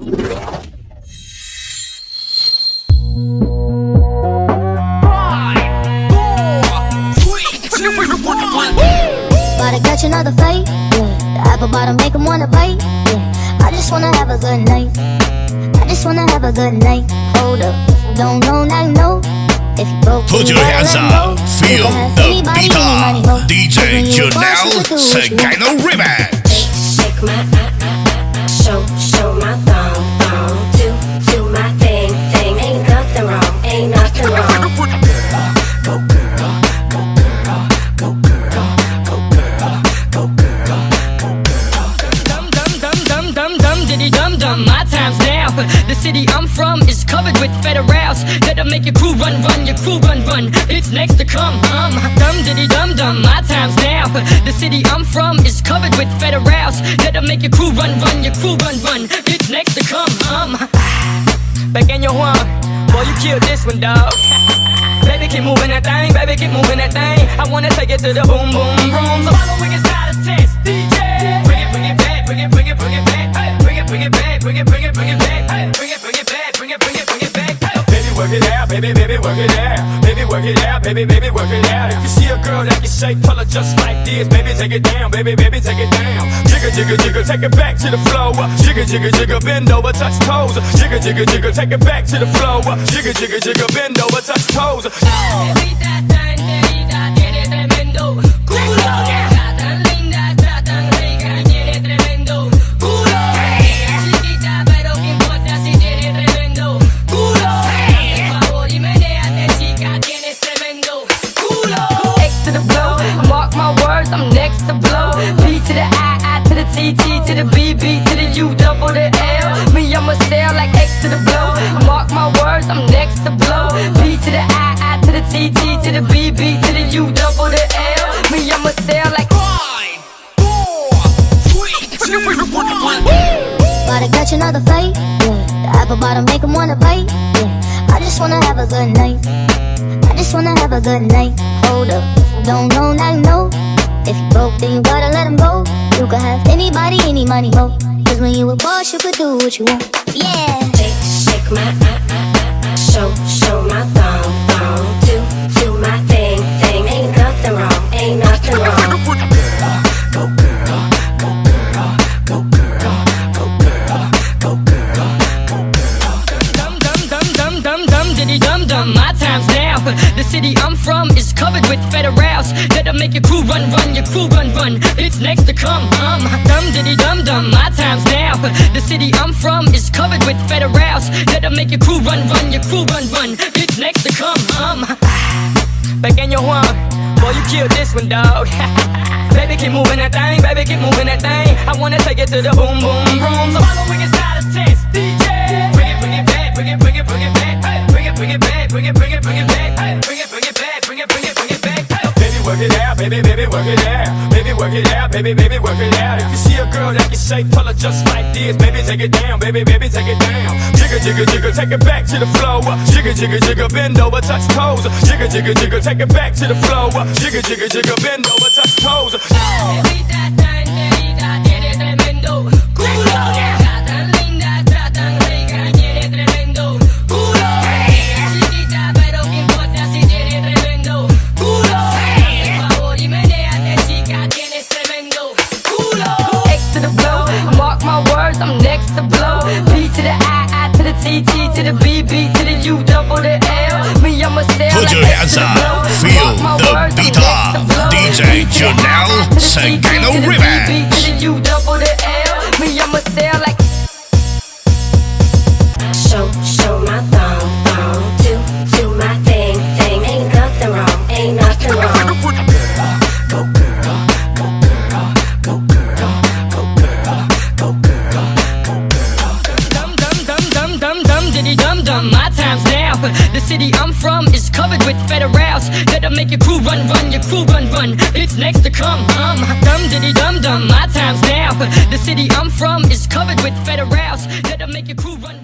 About to catch another fight, yeah. The apple bottom make him wanna bite, yeah. I just wanna have a good night. I just wanna have a good night. Hold up, if you don't know, now you know. If you broke, put your hands up, feel the beat up. DJ Janelle, Secano Remix. Shake my show my thong, do my thing. Ain't nothing wrong, ain't nothing wrong. Go girl, go girl, go girl, go girl, go girl, go girl. Dum diddy dum dum, my time's now. The city I'm from is covered with federals that'll make your crew run, your crew run. It's next to come. Dum diddy dum dum, my time's now. The city I'm from is covered with federals that'll make your crew run, your crew run. It's next to come. Back in your one, boy, you killed this one, dog. Baby, keep moving that thing, baby, keep moving that thing. I wanna take it to the boom, boom, boom. So following is not a test, DJ. Bring it back, bring it back, hey. Bring it back, bring it back, hey. Bring it back, bring it back, hey. Baby, work it out, baby, work it out. Baby, work it out, baby, work it out. If you see a girl that can shake, pull her just like this. Baby, take it down, baby, take it down. Jiggle, jiggle, jiggle, take it back to the floor. Jiggle, jiggle, jiggle, bend over, touch toes. Jiggle, jiggle, jiggle, take it back to the floor. Jiggle, jiggle, jiggle, bend over, touch toes. I'm next to blow. B to the I to the T, T to the B, B to the U, double the L. Me, I'ma sail like X to the blow. Mark my words, I'm next to blow. B to the I to the T, T to the B, B to the U, double the L. Me, I'ma sail like 5, 4, 3, 2, 1. About to catch another fight, yeah. The apple bottom make him wanna bite, yeah. I just wanna have a good night. I just wanna have a good night. Hold up, if you don't know, now you know. If you broke, then you gotta let him go. You can have anybody, any money, mo. Cause when you a boss, you could do what you want. Yeah. Shake my show my thong, do my thing. Ain't nothing wrong, ain't nothing wrong. Go girl, go girl, go girl, go girl, go girl, go girl. Dum diddy dum dum, my time's now. The city I'm from is covered with federals that'll make your crew run, your crew run. It's next to come. Dum diddy dum dum, my time's now. The city I'm from is covered with federals that'll make your crew run, your crew run. It's next to come. Back in your one, boy, you killed this one, dog. Baby, keep moving that thing, baby, keep moving that thing. I wanna take it to the boom, boom, boom. So following is not a test, DJ. Bring it back, bring it back, hey. Bring it back, bring it back, hey. Bring it back, bring it back, hey. Baby, work it out, baby, work it out. Baby, work it out, baby, work it out. If you see a girl that can shake, pull her just like this. Baby, take it down, baby, take it down. Jiggle, jiggle, jiggle, take it back to the floor. Jiggle, jiggle, jiggle, bend over, touch toes. Jiggle, jiggle, jiggle, take it back to the floor. Jiggle, jiggle, jiggle, bend over, touch toes. I'm next to blow. B to the I to the T, T to the B, B to the U, double the L. Me, I'ma sail. Put your hands up, feel the beat up. DJ Janelle, Secano Remix. B to the U, double the L. Me, I'ma sail like. Show my thong, do my thing. Ain't nothing wrong, ain't nothing wrong. Go girl, go girl, go girl, go girl, go girl, go girl. Dum diddy dum dum, my time's now. The city I'm from is covered with federals that'll make your crew run, your crew run. It's next to come. Dum diddy dum dum, my time's now. The city I'm from is covered with federals that'll make your crew run.